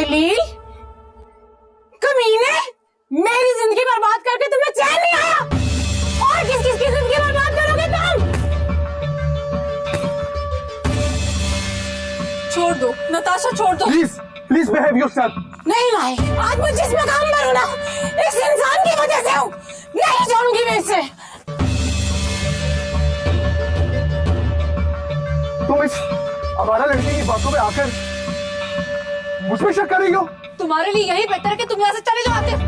जलील, कमीने, मेरी जिंदगी बर्बाद करके तुम्हें चैन नहीं आया? और किस किस की जिंदगी बर्बाद करोगे तुम? छोड़ दो नताशा, छोड़ दो प्लीज, प्लीज बिहेव योरसेल्फ। नहीं भाई, आज मैं जिस मकाम पर हूं ना, इस इंसान की वजह से हूं। नहीं छोड़ूंगी मैं इसे। तुम इस आवारा लड़की की बातों में आकर मुझ पे शक कर रही हो? तुम्हारे लिए यही बेहतर है कि तुम यहाँ से चले जाओ आतिफ,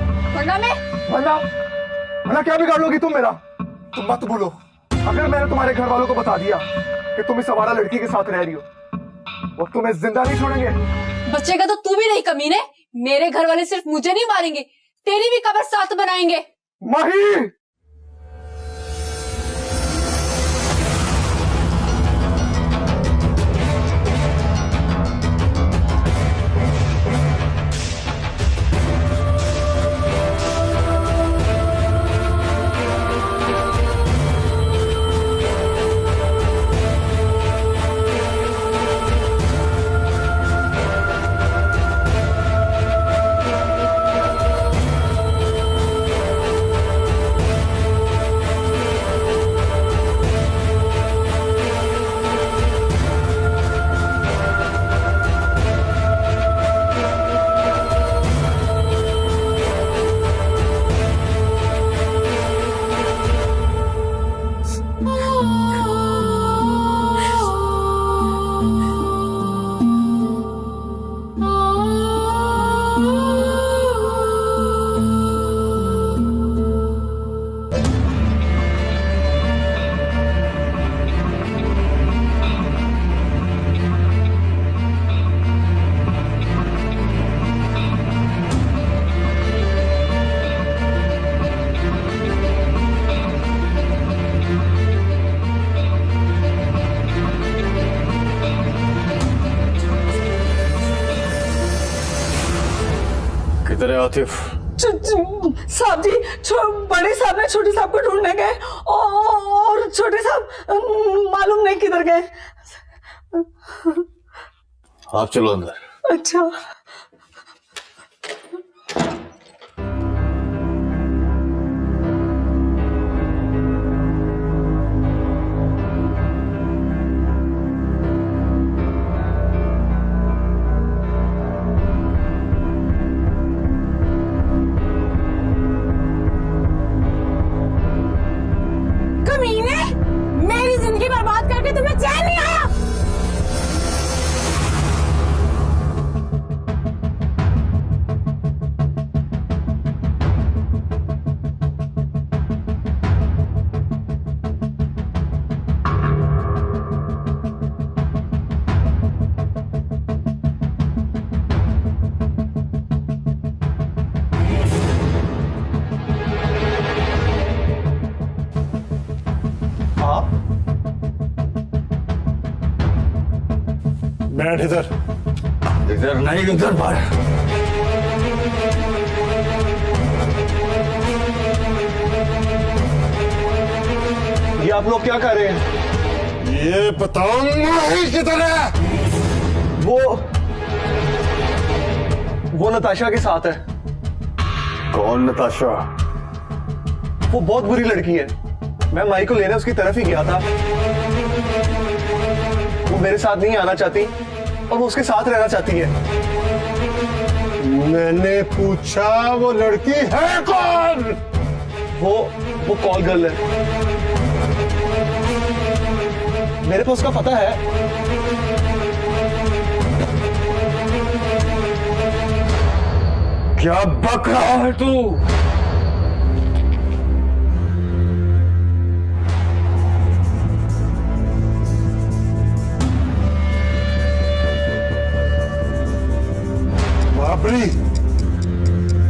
वरना क्या बिगाड़ लोगी तुम मेरा? तुम मत भूलो, अगर मैंने तुम्हारे घर वालों को बता दिया कि तुम इस आवारा लड़की के साथ रह रही हो, वो तुम्हें जिंदा नहीं छोड़ेंगे। बचेगा तो तू भी नहीं कमीने। मेरे घर वाले सिर्फ मुझे नहीं मारेंगे, तेरी भी कब्र साथ बनाएंगे। माही, किधर है आतिफ? साहब जी, बड़े साहब ने छोटे साहब को ढूंढने गए और छोटे साहब मालूम नहीं किधर गए। आप चलो अंदर। अच्छा। मेरी जिंदगी बर्बाद करके तुम्हें चैन नहीं आया? बैठ इधर। इधर नहीं, उधर बाहर। ये आप लोग क्या कर रहे हैं? ये बताओ माही किधर है? वो नताशा के साथ है। कौन नताशा? वो बहुत बुरी लड़की है। मैं माही को लेने उसकी तरफ ही गया था। वो मेरे साथ नहीं आना चाहती और वो उसके साथ रहना चाहती है। मैंने पूछा वो लड़की है कौन? वो कॉल गर्ल है। मेरे को उसका पता है। क्या बक रहा है तू? बाबरी,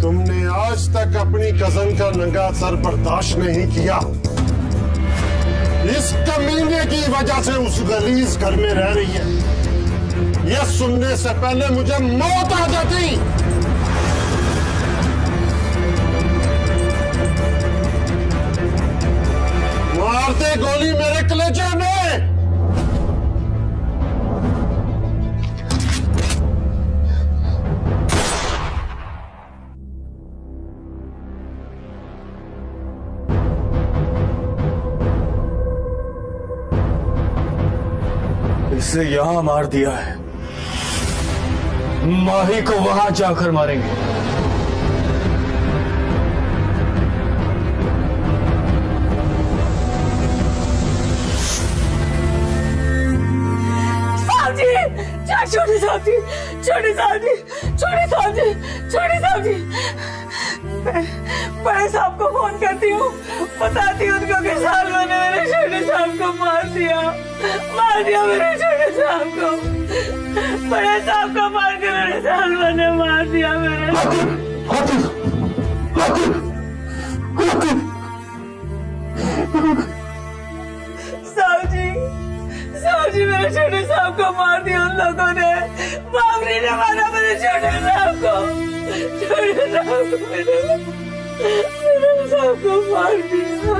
तुमने आज तक अपनी कजन का नंगा सर बर्दाश्त नहीं किया। इस कमीने की वजह से उस गलीज घर में रह रही है। यह सुनने से पहले मुझे मौत आ जाती। मारते गोली मेरे कलेजे में। जिसे यहां मार दिया है, माही को वहां जाकर मारेंगे। साहब जी, छोटे साहब जी, छोटे साहब जी, छोटे साहब जी, छोटे साहब जी, मैं बड़े साहब को फोन करती हूँ, बताती हूँ उनको कि सालवा ने मेरे छोटे साहब को मार दिया मेरे छोटे साहब को, बड़े साहब को मार के मेरे सालवा ने मार दिया मेरे। साहब जी मेरे छोटे साहब को मार दिया उन लोगों ने, बाबरी ने मारा मेरे छोटे साहब को, छोटे साहब को मेरे साहब को मार दिया।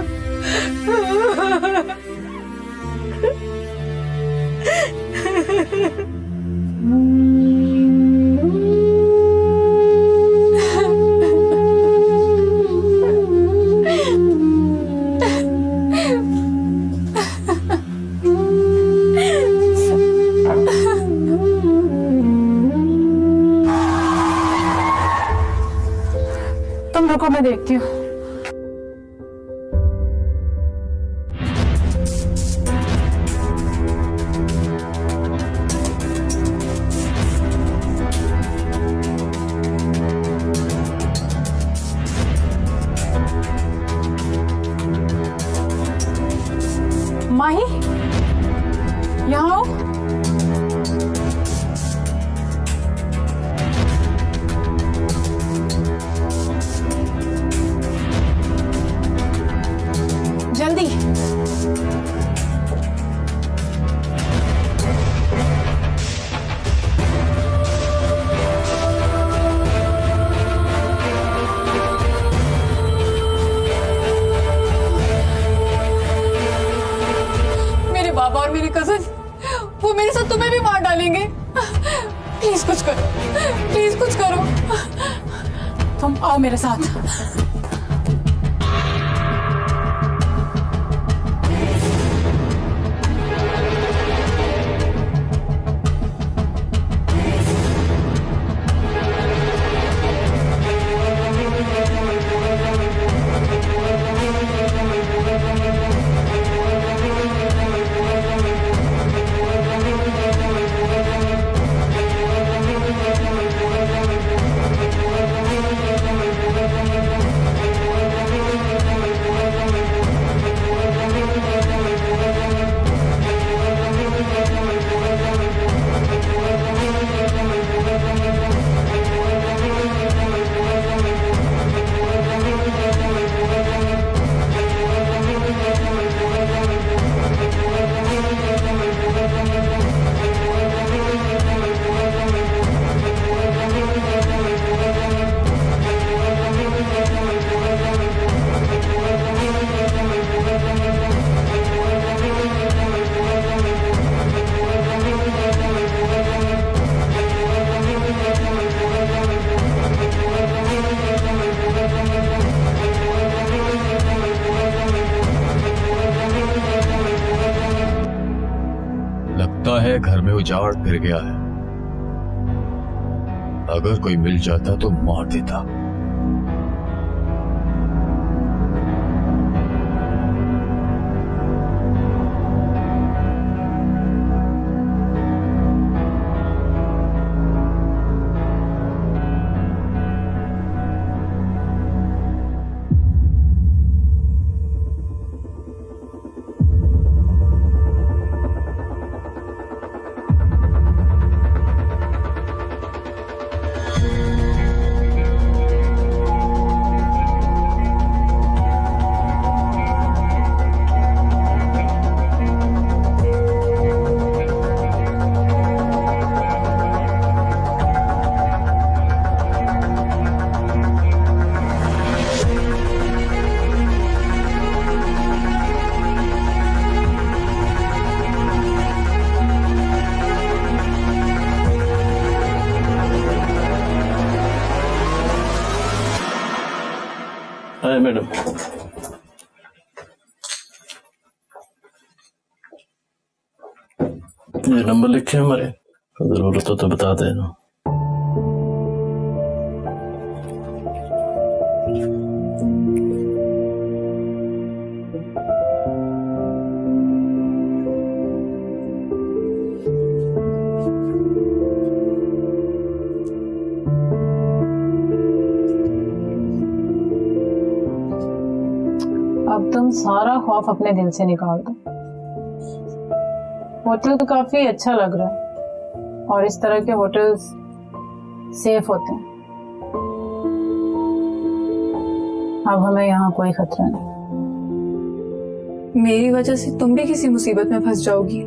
तुम रुको, मैं देखती हूँ। माही, यहाँ आओ। जल्दी। मेरे बाबा और मेरे कजन, वो मेरे साथ तुम्हें भी मार डालेंगे। प्लीज कुछ करो, प्लीज कुछ करो। तुम आओ मेरे साथ। लगता है घर में उजाड़ फिर गया है। अगर कोई मिल जाता तो मार देता। Hi madam. ये नंबर लिखे हमारे, जरूरत हो तो बता देना। अब तुम सारा खौफ अपने दिल से निकाल दो। होटल तो काफी अच्छा लग रहा है और इस तरह के होटल्स सेफ होते हैं। अब हमें यहाँ कोई खतरा नहीं। मेरी वजह से तुम भी किसी मुसीबत में फंस जाओगी।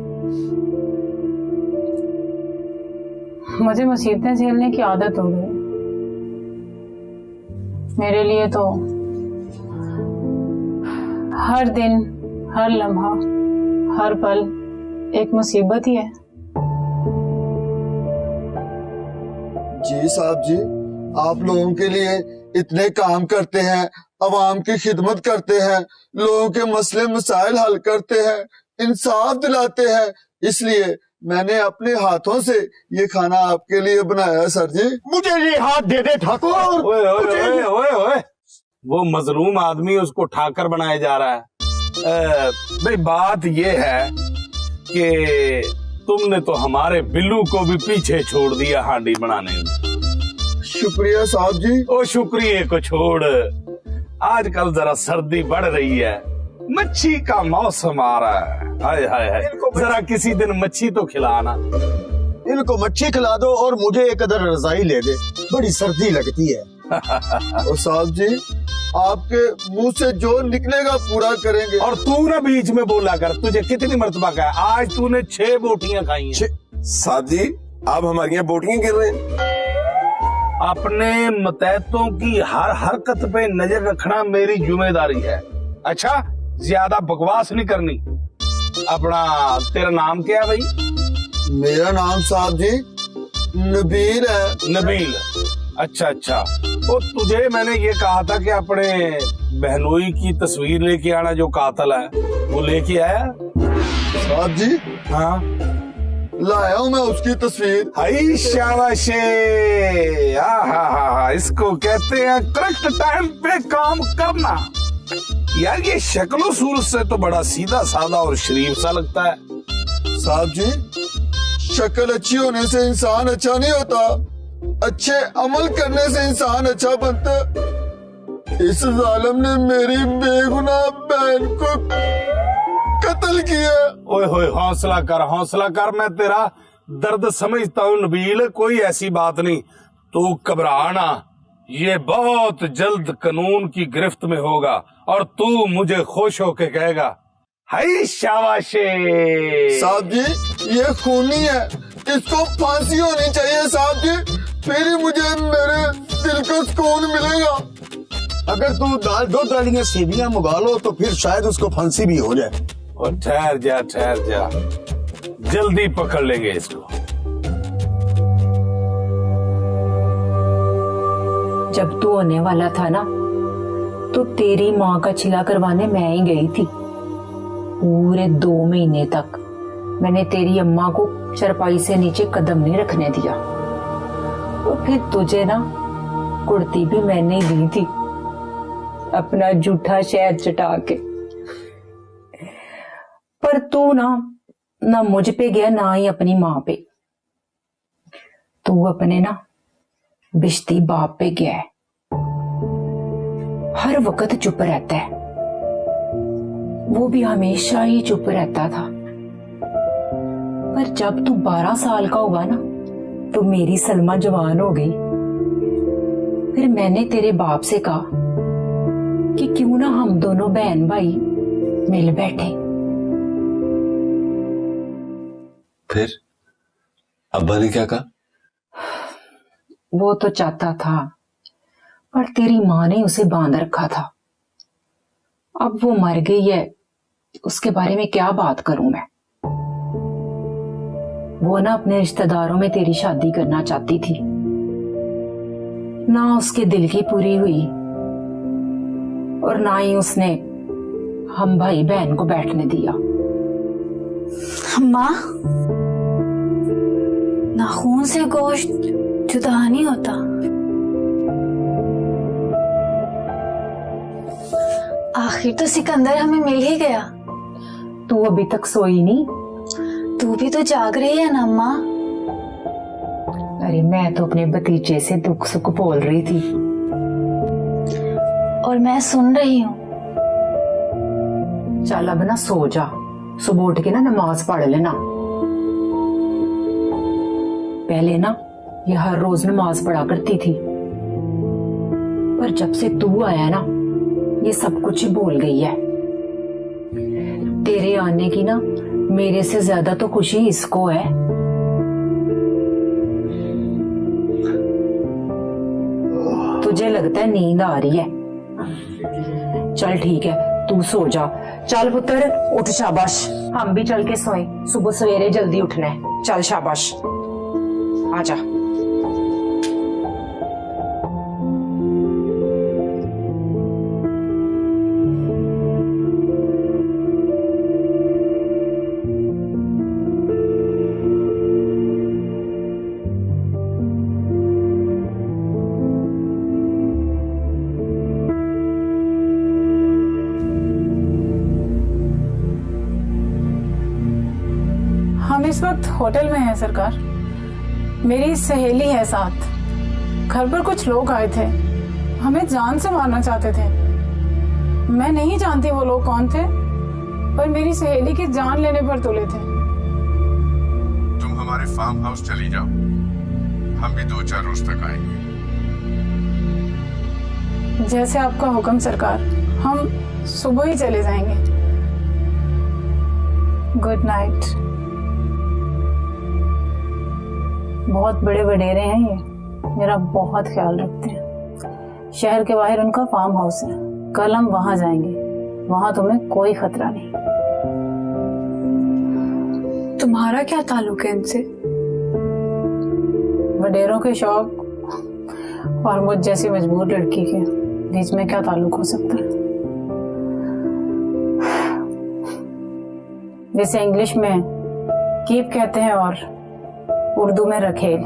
मुझे मुसीबतें झेलने की आदत हो गई। मेरे लिए तो हर दिन, हर लम्हा, हर पल एक मुसीबत ही है। जी साहब जी, आप लोगों के लिए इतने काम करते हैं, अवाम की खिदमत करते हैं, लोगों के मसले मसाइल हल करते हैं, इंसाफ दिलाते हैं, इसलिए मैंने अपने हाथों से ये खाना आपके लिए बनाया सर जी। मुझे ये हाथ दे दे ठाकुर। ओए ओए ओए ओए ओए, वो मजलूम आदमी उसको ठाकर बनाया जा रहा है। भाई बात ये है कि तुमने तो हमारे बिल्लू को भी पीछे छोड़ दिया हांडी बनाने में। शुक्रिया साहब जी। ओ शुक्रिया को छोड़, आजकल जरा सर्दी बढ़ रही है, मच्छी का मौसम आ रहा है। हाय हाय हाय, जरा किसी दिन मच्छी तो खिलाना। इनको मच्छी खिला दो और मुझे एक अदर रजाई ले दे, बड़ी सर्दी लगती है। और साहब जी, आपके मुंह से जो निकलेगा पूरा करेंगे। और तू ना बीच में बोला कर, तुझे कितनी मर्तबा कहा, आज तूने 6 बोटियां खाई हैं। साहब जी, आप हमारी यहाँ बोटियां गिर रहे हैं। अपने मतैतों की हर हरकत पे नजर रखना मेरी जिम्मेदारी है। अच्छा, ज्यादा बकवास नहीं करनी। अपना तेरा नाम क्या है भाई? मेरा नाम साहब जी नबील है। नबील, अच्छा अच्छा। तो तुझे मैंने ये कहा था कि अपने बहनोई की तस्वीर लेके आना, जो कातिल है वो लेके आया? साहब जी हाँ, लाया हूँ मैं उसकी तस्वीर। हाय शाबाशे, हा, इसको कहते हैं करेक्ट टाइम पे काम करना। यार ये शक्लो सूरत से तो बड़ा सीधा साधा और शरीफ सा लगता है। साहब जी, शक्ल अच्छी होने से इंसान अच्छा नहीं होता, अच्छे अमल करने से इंसान अच्छा बनता। इस जालिम ने मेरी बेगुनाह बहन को कत्ल किया। ओए होए, हौसला कर, मैं तेरा दर्द समझता हूँ नबील, कोई ऐसी बात नहीं, तू घबराना। ये बहुत जल्द कानून की गिरफ्त में होगा और तू मुझे खुश होके कहेगा हाय शाबाशे। साहब जी, ये खूनी है, इसको फांसी होनी चाहिए साहब जी, फिर ही मुझे मेरे दिल को सुकून मिलेगा। अगर तू दाल 2 दालियां सेवियां मंगा लो तो फिर शायद उसको फांसी भी हो जाए। और ठहर जा, जल्दी पकड़ लेंगे इसको। जब तू होने वाला था ना, तो तेरी माँ का छिला करवाने मैं ही गई थी। पूरे 2 महीने तक मैंने तेरी अम्मा को चरपाई से नीचे कदम नहीं रखने दिया। तो फिर तुझे ना कुर्ती भी मैंने ही दी थी, अपना जूठा शहद चटा के। पर तू ना मुझ पे गया, ना ही अपनी माँ पे। तू अपने ना बिश्ती बाप पे गया है। हर वक्त चुप रहता है, वो भी हमेशा ही चुप रहता था। पर जब तू 12 साल का हुआ ना, तो मेरी सलमा जवान हो गई। फिर मैंने तेरे बाप से कहा कि क्यों ना हम दोनों बहन भाई मिल बैठे। फिर अब्बा ने क्या कहा? वो तो चाहता था, पर तेरी माँ ने उसे बांध रखा था। अब वो मर गई है, उसके बारे में क्या बात करूं मैं। वो ना अपने रिश्तेदारों में तेरी शादी करना चाहती थी, ना उसके दिल की पूरी हुई और ना ही उसने हम भाई बहन को बैठने दिया। माँ, नाखून से गोश्त जुदा नहीं होता। आखिर तो सिकंदर हमें मिल ही गया। तू अभी तक सोई नहीं? तू भी तो जाग रही है ना अम्मा। अरे मैं तो अपने भतीजे से दुख सुख बोल रही थी। और मैं सुन रही हूँ। चल अब ना सो जा, सुबह उठ के ना नमाज पढ़ लेना। पहले ना ये हर रोज नमाज पढ़ा करती थी, पर जब से तू आया ना ये सब कुछ ही भूल गई है। तेरे आने की ना मेरे से ज्यादा तो खुशी इसको है। तुझे लगता है नींद आ रही है? चल ठीक है, तू सो जा। चल पुत्र उठ, शाबाश। हम भी चल के सोए, सुबह सवेरे जल्दी उठना है। चल शाबाश, आजा। हम इस वक्त होटल में हैं सरकार। मेरी सहेली है साथ। घर पर कुछ लोग आए थे, हमें जान से मारना चाहते थे। मैं नहीं जानती वो लोग कौन थे, पर मेरी सहेली की जान लेने पर तुले थे। तुम हमारे फार्म हाउस चली जाओ, हम भी 2-4 रोज तक आएंगे। जैसे आपका हुक्म सरकार, हम सुबह ही चले जाएंगे। Good night. बहुत बड़े वडेरे हैं ये, मेरा बहुत ख्याल रखते हैं। शहर के बाहर उनका फार्म हाउस है, कल हम वहां जाएंगे। वहां तुम्हें कोई खतरा नहीं। तुम्हारा क्या ताल्लुक है इनसे? वडेरों के शौक और मुझ जैसी मजबूर लड़की के बीच में क्या ताल्लुक हो सकता है? जैसे इंग्लिश में कीप कहते हैं और उर्दू में रखेल।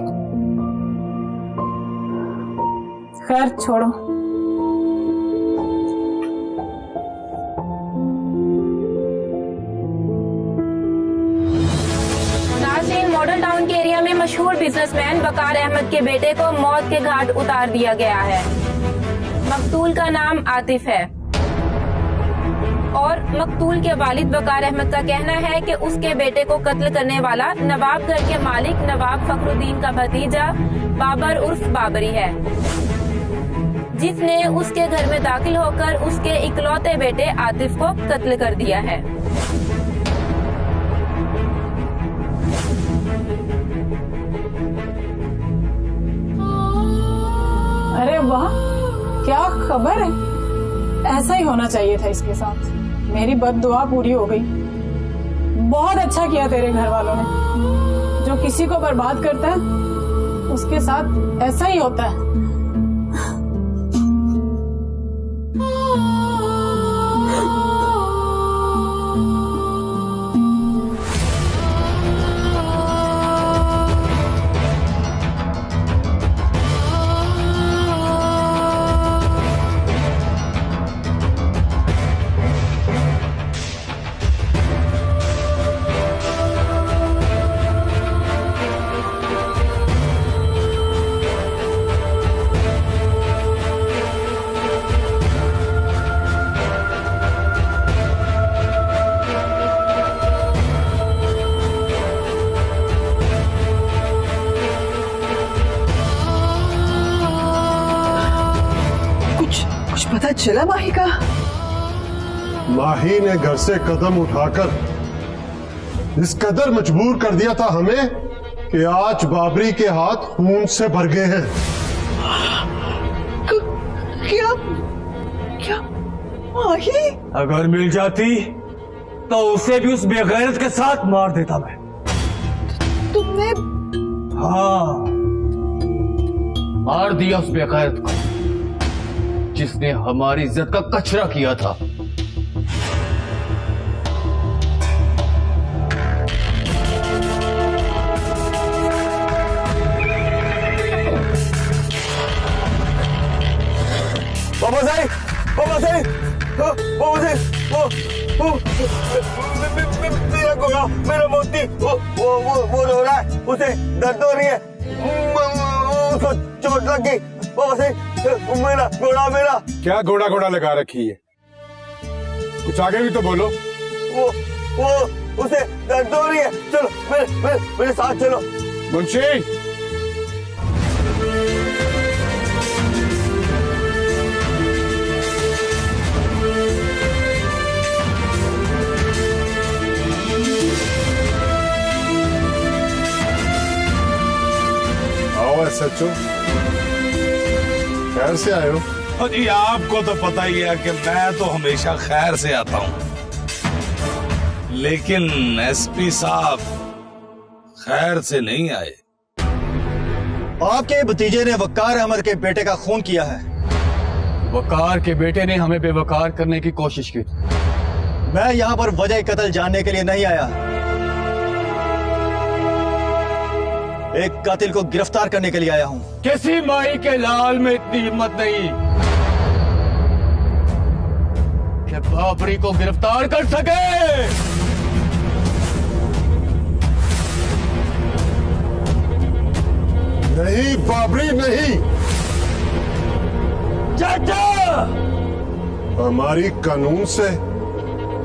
खैर छोड़ो। नाज़रीन, मॉडल टाउन के एरिया में मशहूर बिजनेसमैन वकार अहमद के बेटे को मौत के घाट उतार दिया गया है। मकतूल का नाम आतिफ है और मकतूल के वालिद वकार अहमद का कहना है कि उसके बेटे को कत्ल करने वाला नवाब घर के मालिक नवाब फखरुद्दीन का भतीजा बाबर उर्फ बाबरी है, जिसने उसके घर में दाखिल होकर उसके इकलौते बेटे आतिफ को कत्ल कर दिया है। अरे वाह, क्या खबर है। ऐसा ही होना चाहिए था इसके साथ। मेरी बद्दुआ पूरी हो गई। बहुत अच्छा किया तेरे घर वालों ने। जो किसी को बर्बाद करता है उसके साथ ऐसा ही होता है। पता चला माही का? माही ने घर से कदम उठाकर इस कदर मजबूर कर दिया था हमें कि आज बाबरी के हाथ खून से भर गए हैं। क्या क्या माही? अगर मिल जाती तो उसे भी उस बेगैरत के साथ मार देता मैं। तुमने? हाँ, मार दिया उस बेगैरत को जिसने हमारी इज्जत का कचरा किया था। मेरा घोड़ा, मेरा मोती, वो रो रहा है, उसे दर्द हो रही है, उसको चोट लग गई, बाबा सही, मेरा घोड़ा, मेरा। क्या घोड़ा घोड़ा लगा रखी है? कुछ आगे भी तो बोलो। वो उसे दर्द हो रही है, चलो मेरे साथ चलो। मुंशी, आओ सच्चो, खैर से आए हो? और जी आपको तो पता ही है कि मैं तो हमेशा खैर से आता हूँ, लेकिन एसपी साहब खैर से नहीं आए। आपके भतीजे ने वकार अहमद के बेटे का खून किया है। वकार के बेटे ने हमें बेवकार करने की कोशिश की। मैं यहाँ पर वजह कत्ल जानने के लिए नहीं आया, एक कातिल को गिरफ्तार करने के लिए आया हूँ। किसी माई के लाल में इतनी हिम्मत नहीं कि बाबरी को गिरफ्तार कर सके। नहीं बाबरी नहीं, चाचा, हमारी कानून से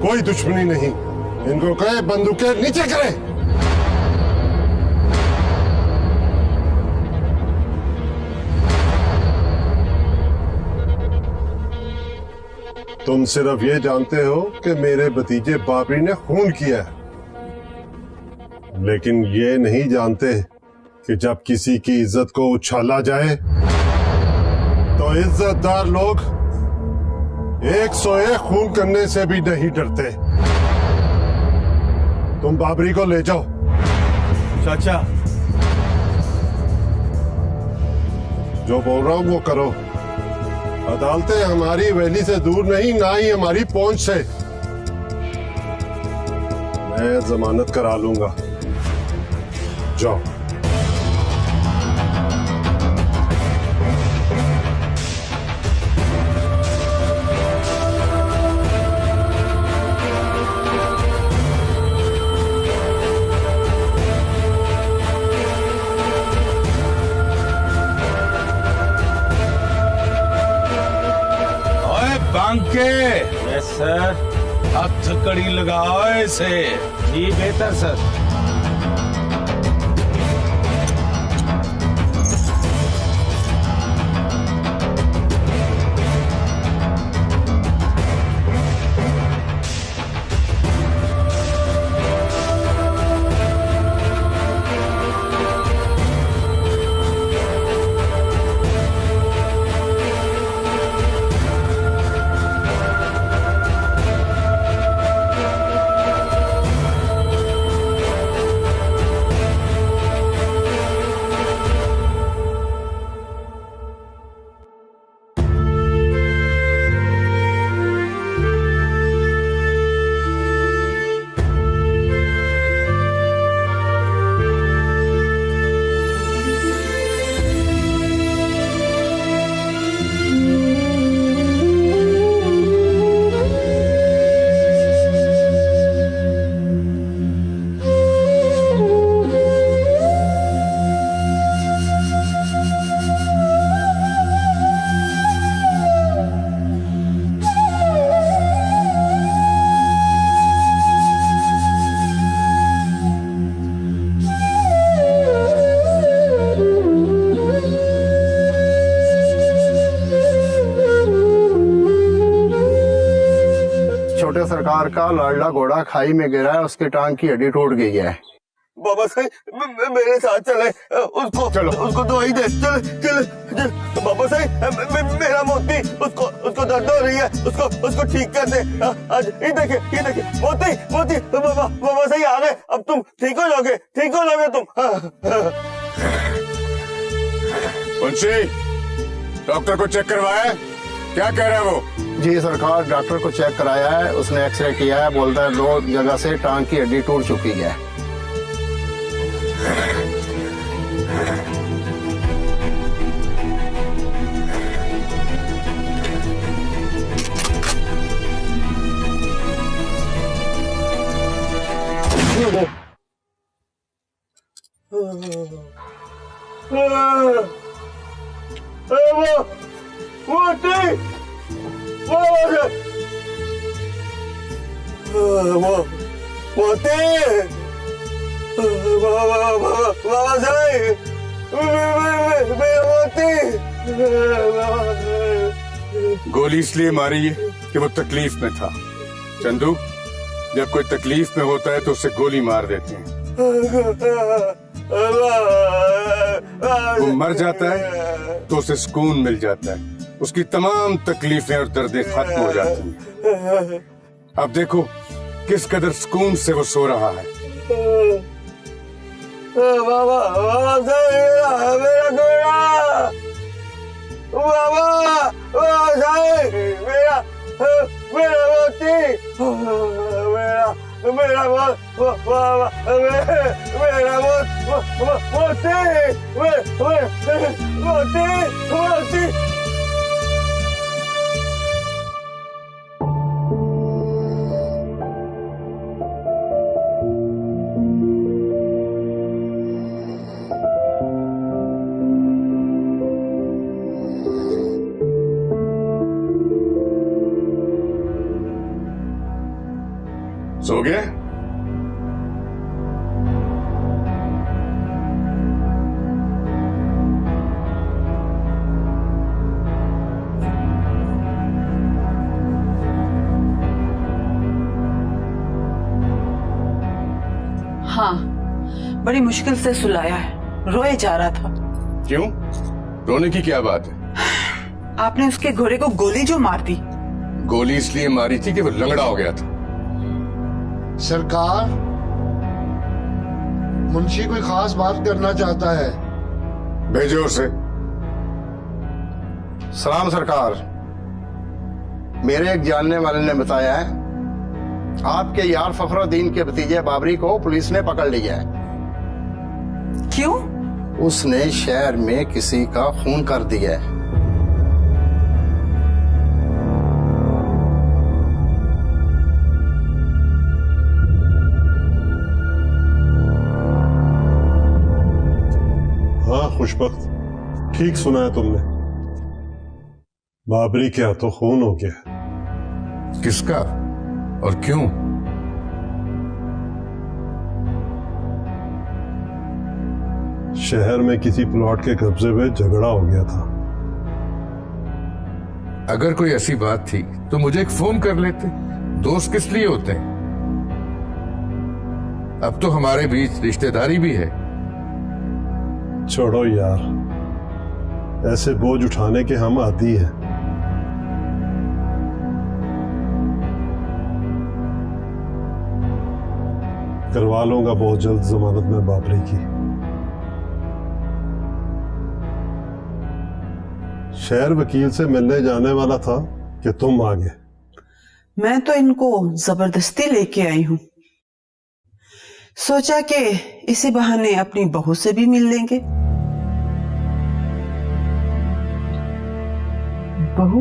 कोई दुश्मनी नहीं। इनको कहे बंदूकें नीचे करें। तुम सिर्फ ये जानते हो कि मेरे भतीजे बाबरी ने खून किया है, लेकिन ये नहीं जानते कि जब किसी की इज्जत को उछाला जाए तो इज्जतदार लोग 101 खून करने से भी नहीं डरते। तुम बाबरी को ले जाओ। चाचा, जो बोल रहा हूं वो करो। अदालतें हमारी वैली से दूर नहीं, ना ही हमारी पहुंच से। मैं जमानत करा लूंगा, जाओ। बांके, यस सर। हथकड़ी लगाओ इसे। जी बेहतर सर। सरकार का लाडला घोड़ा खाई में गिरा है, उसके टांग की हड्डी टूट गई है। बाबा साहब मेरे साथ चले, उसको दवाई दे। चल बाबा साहब, मेरा मोती, उसको दर्द हो रही है, उसको ठीक कर दे। आज ये देखिए मोती बाबा साहब आ गए। अब तुम ठीक हो जाओगे तुम। मुंशी, डॉक्टर को चेक करवाया? क्या कह रहा है वो? जी सरकार, डॉक्टर को चेक कराया है, उसने एक्सरे किया है, बोलता है 2 जगह से टांग की हड्डी टूट चुकी है। गोली इसलिए मारी है कि वो तकलीफ में था। चंदू, जब कोई तकलीफ में होता है तो उसे गोली मार देते हैं। वो मर जाता है तो उसे सुकून मिल जाता है, उसकी तमाम तकलीफें और दर्दें खत्म हो जाती हैं। अब देखो किस कदर सुकून से वो सो रहा है। सो गए? हाँ, बड़ी मुश्किल से सुलाया है, रोए जा रहा था। क्यों? रोने की क्या बात है? आपने उसके घोड़े को गोली जो मार दी। गोली इसलिए मारी थी कि वो लंगड़ा हो गया था। सरकार, मुंशी कोई खास बात करना चाहता है। भेजो उसे। सलाम सरकार, मेरे एक जानने वाले ने बताया है आपके यार फखरुद्दीन के भतीजे बाबरी को पुलिस ने पकड़ लिया है। क्यों? उसने शहर में किसी का खून कर दिया है। हाँ खुशबख्त, ठीक सुना है तुमने। बाबरी के हाथों खून हो गया। किसका और क्यों? शहर में किसी प्लॉट के कब्जे में झगड़ा हो गया था। अगर कोई ऐसी बात थी तो मुझे एक फोन कर लेते। दोस्त किस लिए होते हैं? अब तो हमारे बीच रिश्तेदारी भी है। छोड़ो यार, ऐसे बोझ उठाने के हम आदी हैं। करवा लूंगा बहुत जल्द जमानत में बाबरी की। शहर वकील से मिलने जाने वाला था कि तुम आ गए। मैं तो इनको जबरदस्ती लेके आई हूँ। सोचा कि इसी बहाने अपनी बहू से भी मिल लेंगे। बहू?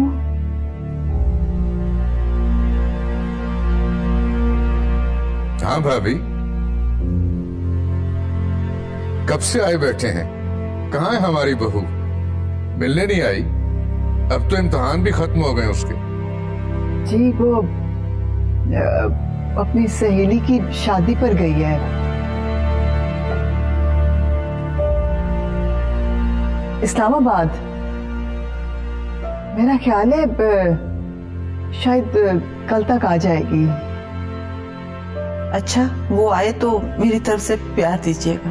हाँ भाभी, कब से आए बैठे हैं? कहाँ है हमारी बहू? मिलने नहीं आई? अब तो इम्तिहान भी खत्म हो गए उसके। जी वो अपनी सहेली की शादी पर गई है। इस्लामाबाद। मेरा ख्याल है शायद कल तक आ जाएगी। अच्छा, वो आए तो मेरी तरफ से प्यार दीजिएगा।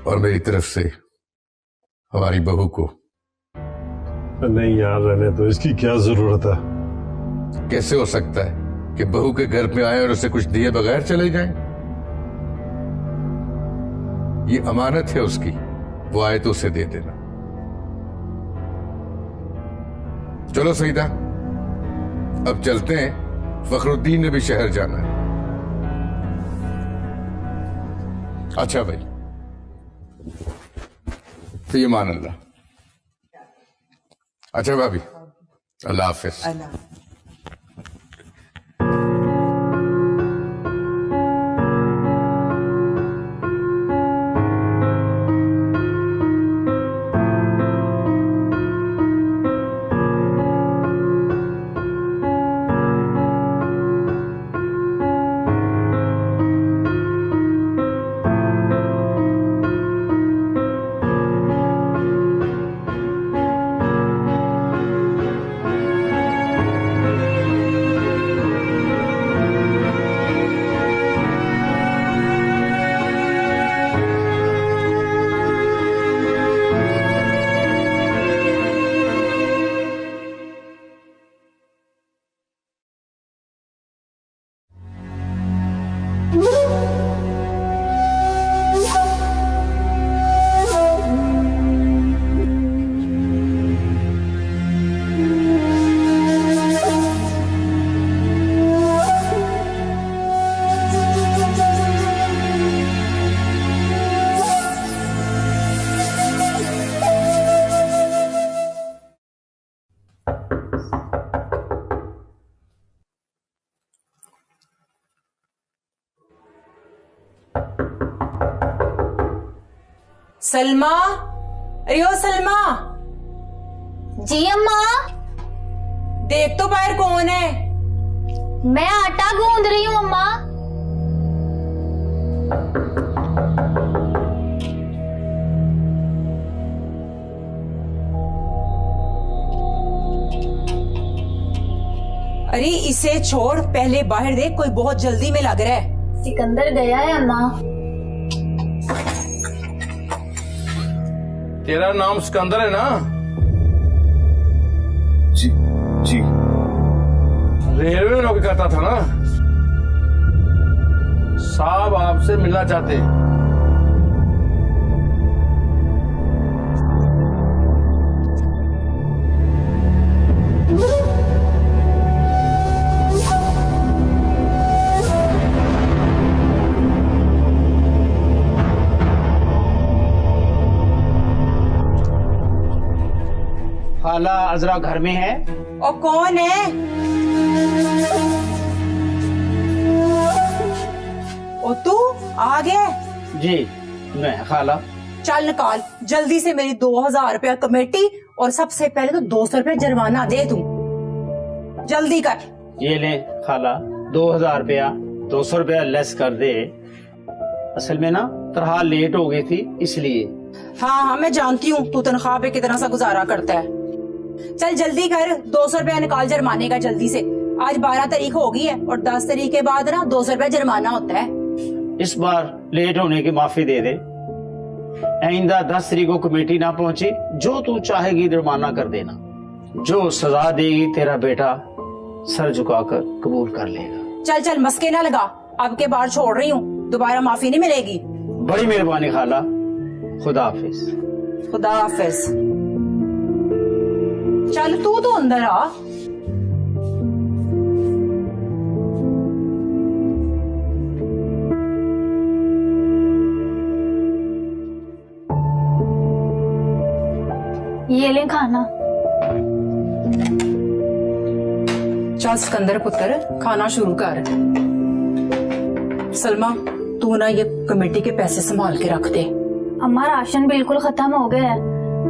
और मेरी तरफ से हमारी बहू को। नहीं यार, रहने तो इसकी क्या जरूरत है। कैसे हो सकता है कि बहू के घर पे आए और उसे कुछ दिए बगैर चले जाएं? ये अमानत है उसकी, वो आए तो उसे दे देना। चलो सईदा, अब चलते हैं। फखरुद्दीन ने भी शहर जाना है। अच्छा भाई, तो ये मान अल्लाह। अच्छा भाभी, अल्लाह हाफिज। सलमा, अरे ओ सलमा। जी अम्मा। देख तो बाहर कौन है। मैं आटा गूंद रही हूँ अम्मा। अरे इसे छोड़, पहले बाहर देख, कोई बहुत जल्दी में लग रहा है। सिकंदर गया है अम्मा। तेरा नाम सिकंदर है ना? जी जी। रेलवे में नौकरी करता था ना? साहब आपसे मिलना चाहते हैं। खाला अजरा घर में है? और कौन है? ओ तू आ गया? जी मैं खाला। चल निकाल जल्दी से मेरी 2000 रुपया कमेटी और सबसे पहले तो 200 रुपया जुर्माना दे तू, जल्दी कर। ये ले खाला 2000 रुपया, 200 रुपया लेस कर दे। असल में ना तनख्वाह लेट हो गई थी इसलिए। हाँ हाँ मैं जानती हूँ तू तनख्वाह पे कितना सा गुजारा करता है। चल जल्दी कर, 200 रुपया निकाल जुर्माने का जल्दी से। आज 12 तारीख हो गई है और 10 तारीख के बाद ना 200 रुपया जुर्माना होता है। इस बार लेट होने की माफी दे दे। आइंदा 10 तारीख को कमेटी ना पहुंची, जो तू चाहेगी जुर्माना कर देना। जो सजा देगी तेरा बेटा सर झुकाकर कबूल कर लेगा। चल चल मस्के ना लगा, अब के बार छोड़ रही हूँ, दोबारा माफी नहीं मिलेगी। बड़ी मेहरबानी खाला, खुदा हाफिज। खुदा हाफिज। चल तू तो अंदर आ। ये ले खाना। चल सिकंदर पुत्र खाना शुरू कर। सलमा तू ना ये कमेटी के पैसे संभाल के रख दे। अम्मा राशन बिल्कुल खत्म हो गया है,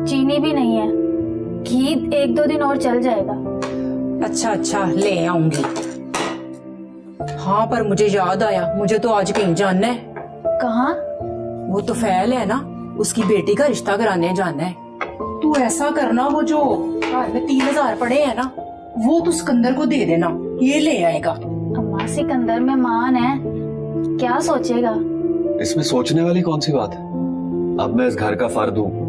चीनी भी नहीं है, घी 1-2 दिन और चल जाएगा। अच्छा अच्छा ले आऊंगी। हाँ पर मुझे याद आया, मुझे तो आज कहीं जाना है। कहाँ? वो तो फैल है ना, उसकी बेटी का रिश्ता कराने जाना है। तू ऐसा करना, वो जो घर में 3000 पड़े हैं ना, वो तू सिकंदर को दे देना, ये ले आएगा। अम्मा सिकंदर मेहमान है, क्या सोचेगा? इसमें सोचने वाली कौन सी बात है? अब मैं इस घर का फर्द हूँ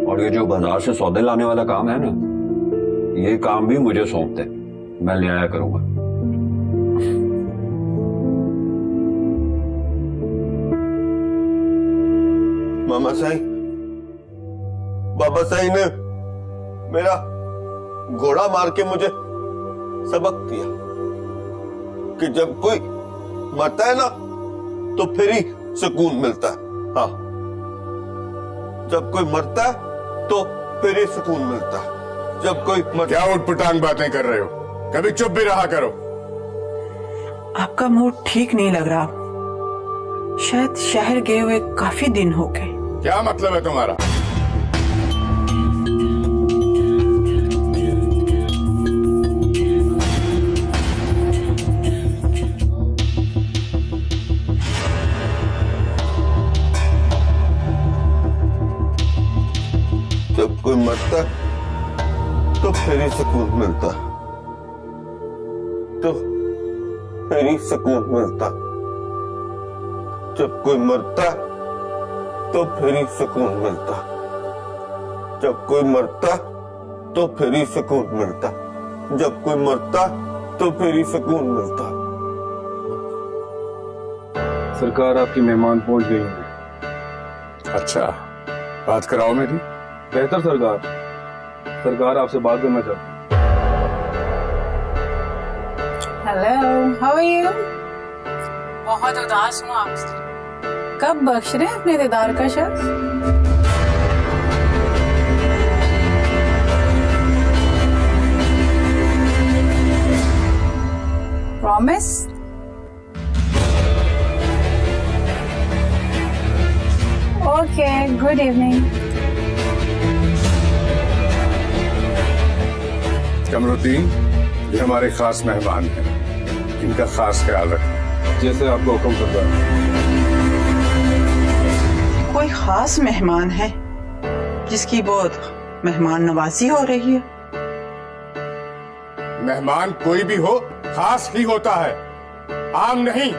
और ये जो बाजार से सौदे लाने वाला काम है ना, ये काम भी मुझे सौंप दे, मैं ले आया करूंगा। मामा साईं, बाबा साईं ने मेरा घोड़ा मार के मुझे सबक दिया कि जब कोई मरता है ना तो फिर ही सुकून मिलता है। हाँ, जब कोई मरता है तो फिर ही सुकून मिलता है। जब कोई क्या उटपटांग बातें कर रहे हो? कभी चुप भी रहा करो। आपका मूड ठीक नहीं लग रहा, शायद शहर गए हुए काफी दिन हो गए। क्या मतलब है तुम्हारा? जब कोई मरता तो फिर ही सुकून मिलता, तो फिर ही सुकून मिलता। जब कोई मरता तो फिर ही सुकून मिलता। जब कोई मरता तो फिर ही सुकून मिलता। जब कोई मरता तो फिर ही सुकून मिलता। सरकार आपकी मेहमान पहुंच गई है। अच्छा, बात कराओ मेरी। बेहतर सरकार, सरकार आपसे बात करना चाहती है। Hello, how are you? बहुत उदास हूँ आपसे। कब बख्श रहे अपने दीदार का शर्त? Promise? Okay, good evening. Kamruddin, ये हमारे खास मेहमान हैं, इनका खास ख्याल रखना। जैसे आपको हुक्म करता है। कोई खास मेहमान है जिसकी बहुत मेहमान नवाजी हो रही है? मेहमान कोई भी हो, खास ही होता है, आम नहीं।